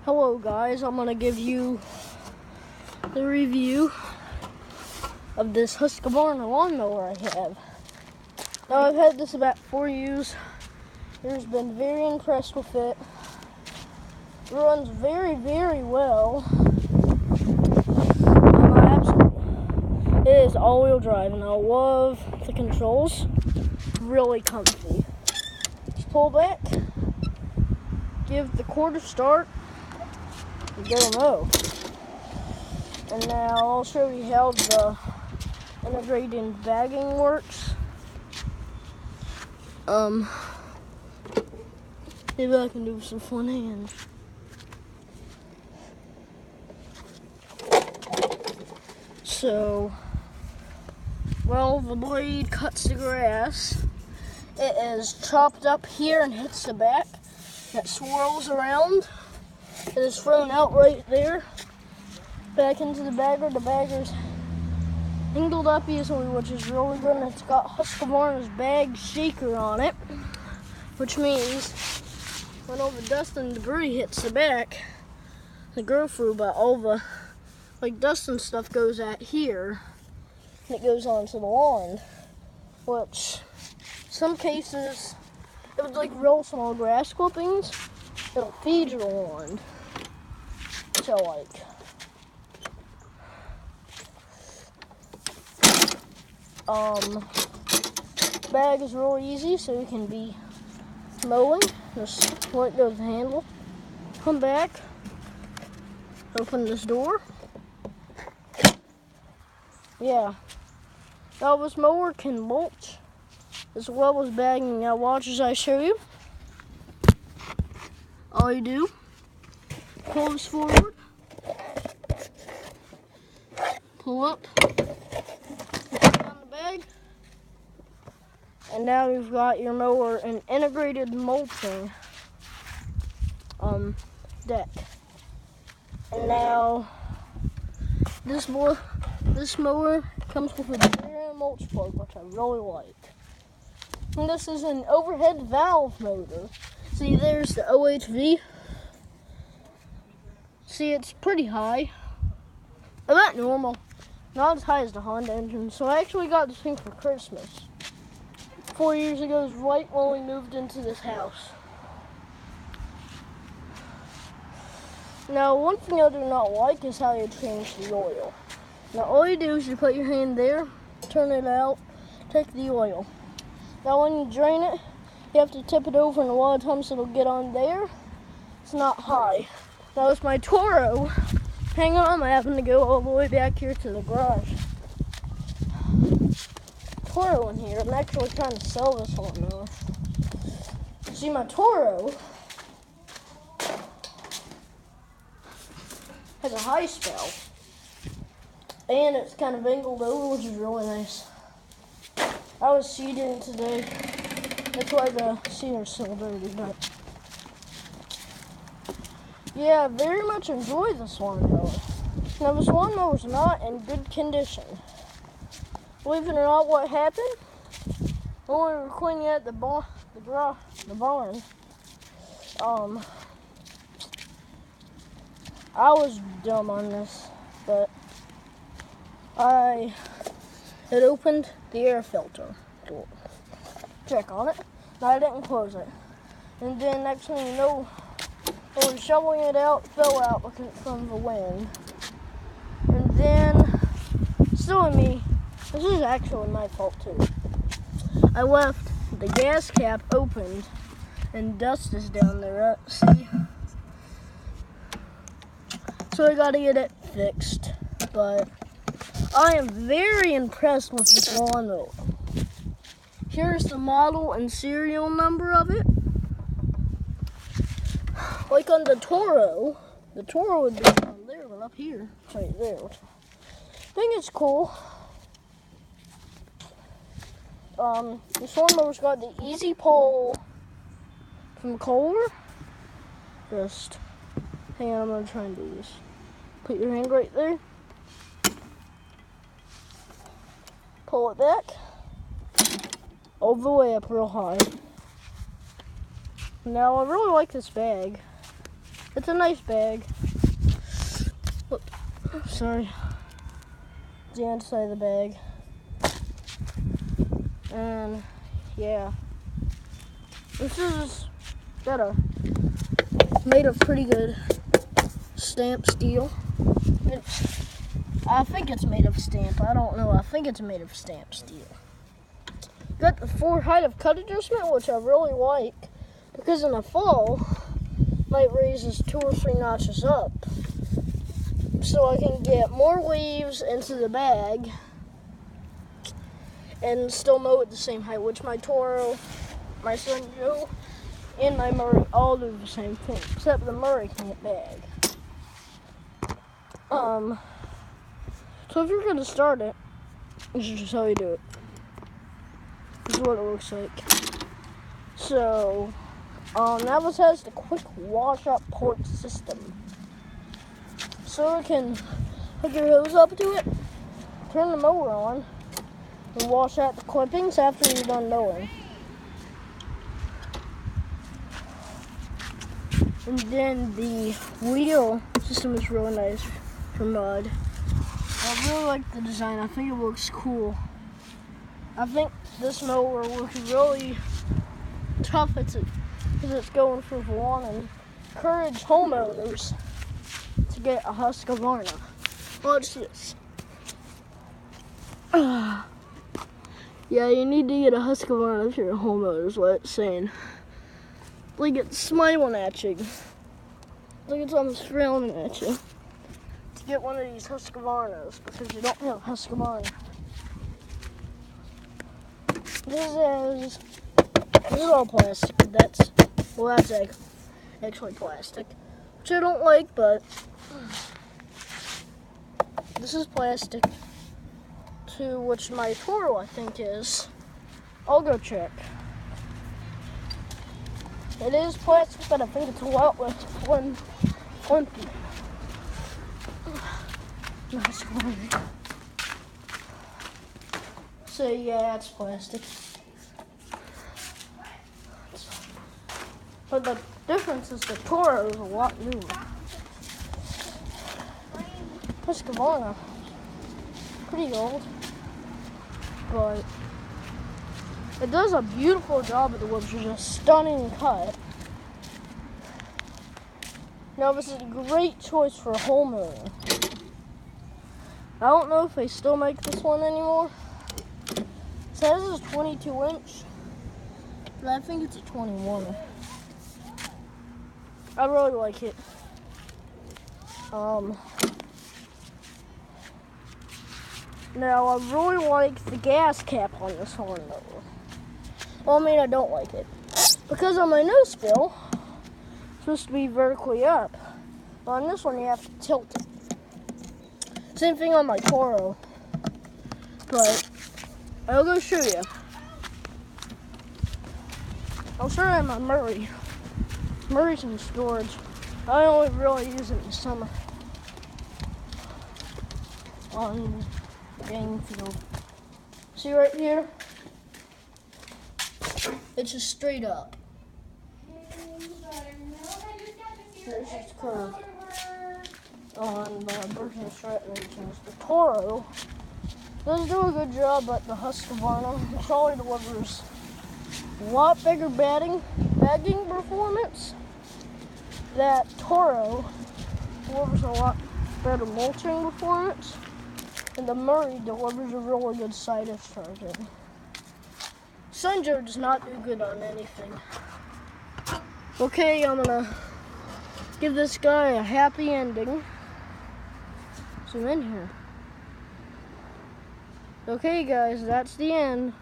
Hello guys, I'm going to give you the review of this Husqvarna lawnmower I have. Now I've had this about 4 years. I've been very impressed with it. It runs very, very well. It is all-wheel drive and I love the controls. Really comfy. Just pull back, give the quarter start, and go mow. And now I'll show you how the integrated bagging works. Maybe I can do some fun hands. So, well, the blade cuts the grass. It is chopped up here and hits the back. It swirls around. It is thrown out right there, back into the bagger. The bagger's angled up easily, which is really good. And it's got Husqvarna's bag shaker on it, which means when all the dust and debris hits the back, the go through, but all the dust and stuff goes out here, and it goes onto the lawn, which some cases, if it's like real small grass clippings, it'll feed your lawn. So bag is really easy, so you can be mowing. Just let go of the handle, come back, open this door. Yeah, now this mower can mulch as well as bagging. Now watch as I show you. All you do, pull this forward, pull up, put on the bag, and now you've got your mower an integrated mulching deck. And now this mower comes with a rear mulch plug, which I really like. And this is an overhead valve motor. See, there's the OHV. See, it's pretty high. About normal. Not as high as the Honda engine. So I actually got this thing for Christmas. 4 years ago, it was right when we moved into this house. Now, one thing I do not like is how you change the oil. Now, all you do is you put your hand there, turn it out, take the oil. Now, when you drain it, you have to tip it over, and a lot of times it'll get on there. It's not high. Now, it's my Toro. Hang on, I'm having to go all the way back here to the garage. Toro in here. I'm actually trying to sell this one now. See, my Toro has a high spell. And it's kind of angled over, which is really nice. I was seeding today. That's why the seeder's so dirty, but yeah, very much enjoy this lawnmower. Now, this lawnmower's not in good condition. Believe it or not, what happened? When we were cleaning out the barn, I was dumb on this, but I had opened the air filter door. Check on it. No, I didn't close it. And then next thing you know, I was shoveling it out, fell out from the wind. And then, silly me, this is actually my fault too. I left the gas cap opened and dust is down there, see? So I gotta get it fixed, but I am very impressed with this lawnmower. Here's the model and serial number of it. Like on the Toro would be down there, but up here, it's right there. I think it's cool. This lawnmower's got the easy pull from Kohler. Just, hang on, I'm gonna try and do this. Put your hand right there. Pull it back. All the way up real high. Now, I really like this bag. It's a nice bag. Look, sorry. The inside of the bag. And yeah. This is made of pretty good stamp steel. I think it's made of stamp. I don't know. I think it's made of stamp steel. Got the 4 height of cut adjustment, which I really like, because in the fall, might raise this 2 or 3 notches up, so I can get more leaves into the bag and still mow at the same height, which my Toro, my son Joe, and my Murray all do the same thing, except the Murray can't bag. So if you're gonna start it, this is just how you do it. This is what it looks like. So, now this has the quick wash-up port system. So you can hook your hose up to it, turn the mower on, and wash out the clippings after you're done mowing. And then the wheel system is really nice for mud. I really like the design. I think it looks cool. I think this mower looks really tough because it's going for lawn, and encourage homeowners to get a Husqvarna. Watch this. Yeah, you need to get a Husqvarna if you're a homeowner, is what it's saying. Like it's smiling at you. Like it's almost frowning at you. To get one of these Husqvarnas because you don't have a Husqvarna. This is all plastic. That's actually plastic, which I don't like, but this is plastic to which my Toro I think is. I'll go check. It is plastic, but I think it's a lot less flimsy. Nice one. So yeah, it's plastic. But the difference is the Toro is a lot newer. Husqvarna, pretty old, but it does a beautiful job of the wood, which is a stunning cut. Now this is a great choice for a homeowner. I don't know if they still make this one anymore. It says it's 22 inch, but I think it's a 21. I really like it. Now I really like the gas cap on this one though. Well, I mean, I don't like it because on my nose spill, it's supposed to be vertically up. But on this one, you have to tilt it. Same thing on my Toro, but I'll go show you. I'll show you my Murray. Murray's in storage. I only really use it in the summer on the game field. See right here? It's just straight up. There's this curve on the Burton Strat regions. The Toro does do a good job, but the Husqvarna probably delivers a lot bigger bagging performance. That Toro delivers a lot better mulching performance, and the Murray delivers a really good side discharging. Sunjoe does not do good on anything. Okay, I'm gonna give this guy a happy ending. Zoom in here. Okay guys, that's the end.